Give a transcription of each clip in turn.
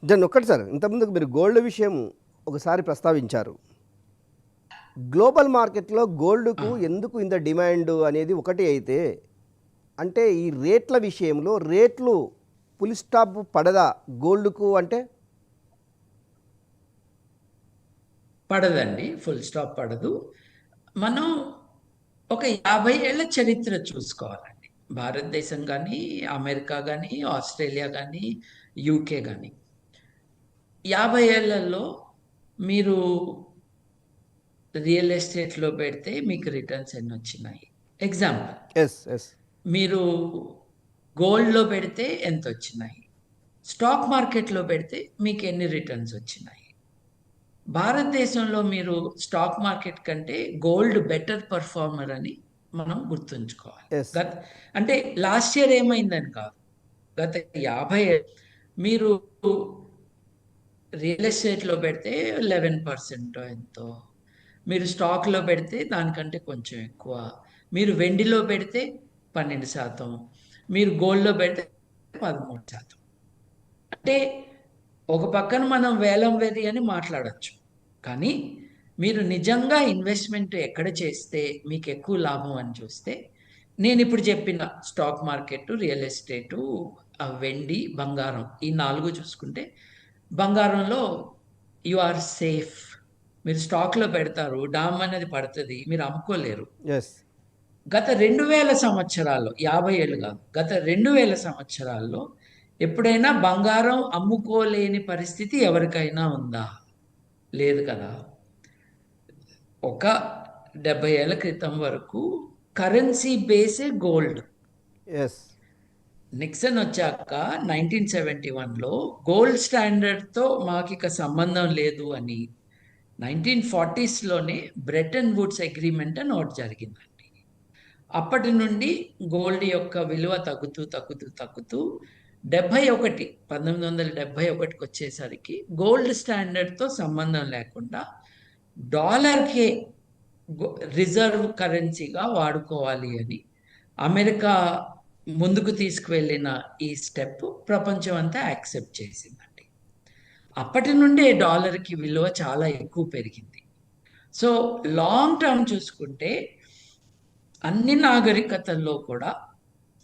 దాన్ని ఒక్కటి సార్, ఇంతకుముందుకు మీరు గోల్డ్ విషయం ఒకసారి ప్రస్తావించారు. గ్లోబల్ మార్కెట్లో ఆ! గోల్డ్‌కు ఎందుకు ఇంత డిమాండ్ అనేది ఒకటి అయితే, అంటే ఈ రేట్ల విషయంలో రేట్లు ఫుల్ స్టాప్ పడదా గోల్డ్‌కు అంటే? పడదండి. ఫుల్ స్టాప్ పడదు. మనం ఒక 50 ఏళ్ల చరిత్ర చూసుకోవాలండి. భారతదేశం గానీ, అమెరికా గానీ, ఆస్ట్రేలియా గానీ, యూకే గానీ. 50 ఏళ్లలో మీరు రియల్ ఎస్టేట్‌లో పెడితే మీకు రిటర్న్స్ ఎన్నొచ్చినాయి? ఎగ్జాంపుల్. యెస్. యెస్. మీరు గోల్డ్‌లో పెడితే ఎంతొచ్చినాయి? స్టాక్ మార్కెట్‌లో పెడితే మీకెన్ని రిటర్న్స్ వచ్చినాయి? భారతదేశంలో మీరు స్టాక్ మార్కెట్ కంటే గోల్డ్ బెటర్ పెర్ఫార్మర్ అని మనం గుర్తుంచుకోవాలి. యెస్. గత అంటే లాస్ట్ ఇయర్ ఏమైందని కాదు. గత 50 మీరు రియల్ ఎస్టేట్‌లో పెడితే 11% ఎంతో. మీరు స్టాక్‌లో పెడితే దానికంటే కొంచెం ఎక్కువ. మీరు వెండిలో పెడితే 12%. మీరు గోల్డ్‌లో పెడితే 13%. అంటే ఒక పక్కన మనం వేలం వెర్రి అని మాట్లాడొచ్చు. కానీ మీరు నిజంగా ఇన్వెస్ట్‌మెంట్ ఎక్కడ చేస్తే మీకెక్కువ లాభం అని చూస్తే, నేనిప్పుడు చెప్పిన స్టాక్ మార్కెట్టు, రియల్ ఎస్టేటు, వెండి, బంగారం ఈ 4 చూసుకుంటే, బంగారంలో యూ ఆర్ సేఫ్. మీరు స్టాక్‌లో పెడతారు. డామ్ అనేది పడతది. మీరు అమ్ముకోలేరు. యెస్. గత 2000 సంవత్సరాల్లో 50 ఏళ్ళు గాదు. గత 2000 సంవత్సరాల్లో ఎప్పుడైనా బంగారం అమ్ముకోలేని పరిస్థితి ఎవరికైనా ఉందా? లేదు కదా! ఒక 70 ఏళ్ల క్రితం వరకు కరెన్సీ బేసే గోల్డ్. యెస్. నిక్సన్ వచ్చాక 1971లో గోల్డ్ స్టాండర్డ్‌తో మాకిక సంబంధం లేదు అని 1940స్‌లోనే బ్రెటన్ వుడ్స్ అగ్రీమెంట్ అని ఒకటి జరిగిందండి. అప్పటి నుండి గోల్డ్ యొక్క విలువ తగ్గుతూ, తగ్గుతూ, తగ్గుతూ 1971 వచ్చేసరికి గోల్డ్ స్టాండర్డ్‌తో సంబంధం లేకుండా డాలర్‌కే గొ రిజర్వ్ కరెన్సీగా వాడుకోవాలి అని అమెరికా ముందుకు తీసుకువెళ్ళిన ఈ స్టెప్ ప్రపంచం అంతా యాక్సెప్ట్ చేసిందండి. అప్పటి నుండే డాలర్‌కి విలువ చాలా ఎక్కువ పెరిగింది. సో, లాంగ్ టర్మ్ చూసుకుంటే అన్ని నాగరికతల్లో కూడా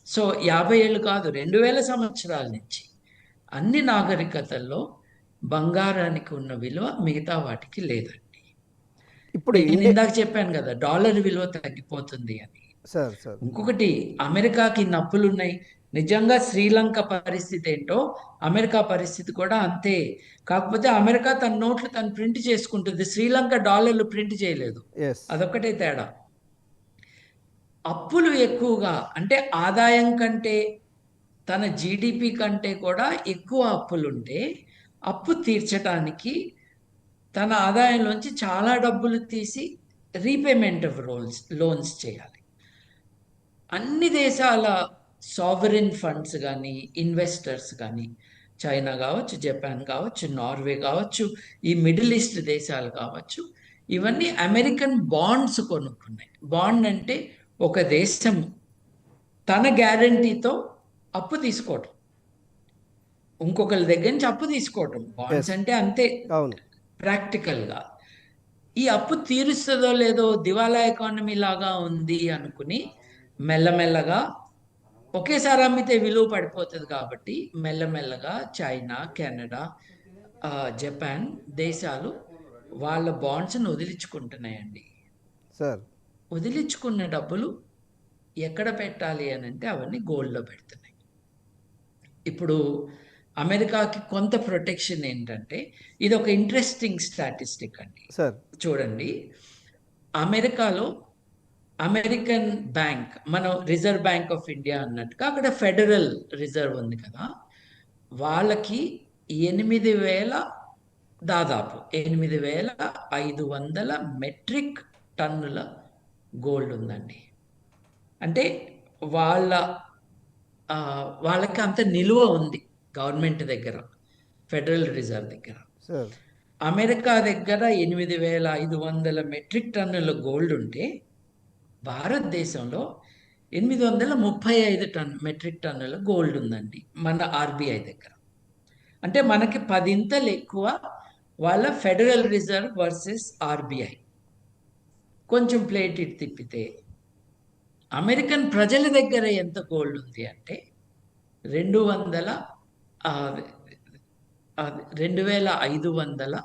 సో, 50 ఏళ్ళు కాదు 2000 సంవత్సరాల నుంచి అన్ని నాగరికతల్లో బంగారానికి ఉన్న విలువ మిగతా వాటికి లేదండి. ఇప్పుడు నేనిందాక చెప్పాను గదా! డాలర్ విలువ తగ్గిపోతుంది అని. Sir, sir. ఇంకొకటి అమెరికాకి ఇన్ని అప్పులున్నాయి. నిజంగా శ్రీలంక పరిస్థితి ఏంటో, అమెరికా పరిస్థితి కూడా అంతే. కాకపోతే అమెరికా తన నోట్లు తను ప్రింట్ చేసుకుంటుంది. శ్రీలంక డాలర్‌లు ప్రింట్ చేయలేదు. యెస్. అదొక్కటే తేడా. అప్పులు ఎక్కువగా అంటే ఆదాయం కంటే, తన జీడీపీ కంటే కూడా ఎక్కువ అప్పులుంటే, అప్పు తీర్చటానికి తన ఆదాయంలోంచి చాలా డబ్బులు తీసి రీపేమెంట్ ఆఫ్ లోన్స్ చేయాలి. అన్ని దేశాల సావరిన్ ఫండ్స్ గానీ, ఇన్వెస్టర్స్ గానీ, చైనా గావచ్చు, జపాన్ గావచ్చు, నార్వే గావచ్చు, ఈ మిడిల్ ఈస్ట్ దేశాలు కావచ్చు, ఇవన్నీ అమెరికన్ బాండ్స్ కొనుక్కున్నాయి. బాండ్ అంటే ఒక దేశం తన గ్యారంటీతో అప్పు తీసుకోవటం. ఇంకొకళ్ళ దగ్గర నుంచి అప్పు తీసుకోవటం. Bonds yes. అంటే అంతే అవును. ప్రాక్టికల్‌గా. ఈ అప్పు తీరుస్తదో లేదో దివాలా ఎకానమీ లాగా ఉంది అనుకుని మెల్లమెల్లగా ఒకేసారి అమ్మితే విలువ పడిపోతది కాబట్టి మెల్లమెల్లగా చైనా, కెనడా, జపాన్ దేశాలు వాళ్ళ బాండ్స్‌ని వదిలించుకుంటున్నాయండి. సార్. వదిలించుకున్న డబ్బులు ఎక్కడ పెట్టాలి అనంటే అవన్నీ గోల్డ్‌లో పెడుతున్నాయి. ఇప్పుడు అమెరికాకి కొంత ప్రొటెక్షన్ ఏంటంటే ఇదొక ఇంట్రెస్టింగ్ స్టాటిస్టిక్ అండి. సార్. చూడండి. అమెరికాలో అమెరికన్ బ్యాంక్ మనం రిజర్వ్ బ్యాంక్ ఆఫ్ ఇండియా అన్నట్టుగా అక్కడ ఫెడరల్ రిజర్వ్ ఉంది కదా! వాళ్ళకి 8,000 దాదాపు 8,500 మెట్రిక్ టన్నుల గోల్డ్ ఉందండి. అంటే వాళ్ళ వాళ్ళకి అంత నిలువ ఉంది గవర్నమెంట్ దగ్గర. ఫెడరల్ రిజర్వ్ దగ్గర. సార్. అమెరికా దగ్గర 8,500 మెట్రిక్ టన్నుల గోల్డ్ ఉంటే, భారతదేశంలో 835 మెట్రిక్ టన్నుల గోల్డ్ ఉందండి. మన ఆర్‌బీఐ దగ్గర. అంటే మనకి 10 ఎక్కువ వాళ్ళ ఫెడరల్ రిజర్వ్ వర్సెస్ ఆర్బీఐ. కొంచెం ప్లేట్ ఇటు తిప్పితే అమెరికన్ ప్రజల దగ్గర ఎంత గోల్డ్ ఉంది అంటే 200 ఆ, 2500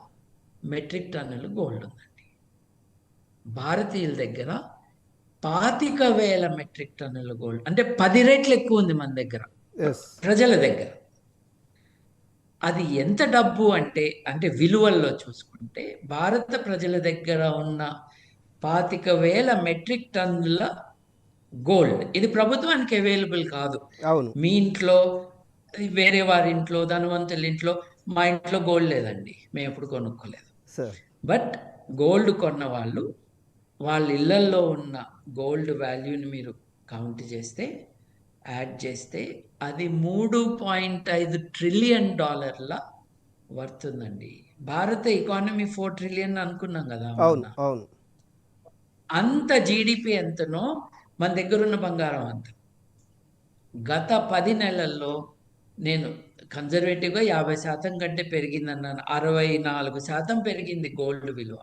మెట్రిక్ టన్నులు గోల్డ్ ఉందండి. భారతీయుల దగ్గర 25,000 మెట్రిక్ టన్నుల గోల్డ్, అంటే 10 రెట్లు ఎక్కువ ఉంది మన దగ్గర, ఎస్. ప్రజల దగ్గర. అది ఎంత డబ్బు అంటే, విలువల్లో చూసుకుంటే భారత ప్రజల దగ్గర ఉన్న 25,000 మెట్రిక్ టన్నుల గోల్డ్, ఇది ప్రభుత్వానికి అవైలబుల్ కాదు. అవును మీ ఇంట్లో, వేరే వారి ఇంట్లో, ధనవంతుల ఇంట్లో, మా ఇంట్లో గోల్డ్ లేదండి, మేము ఎప్పుడు కొనుక్కోలేదు. సార్. బట్ గోల్డ్ కొన్న వాళ్ళు, వాళ్ళ ఇళ్లల్లో ఉన్న గోల్డ్ వాల్యూని మీరు కౌంట్ చేస్తే, యాడ్ చేస్తే అది $3.5 ట్రిలియన్ వర్తుందండి. భారత ఎకానమీ 4 ట్రిలియన్ అనుకున్నాం కదా మొన్న. అవును అవును అంత జీడిపి ఎంతనో మన దగ్గర ఉన్న బంగారం అంత. గత 10 నెలల్లో నేను కన్జర్వేటివ్గా 50% కంటే పెరిగిందన్నాను. 64% పెరిగింది గోల్డ్ విలువ.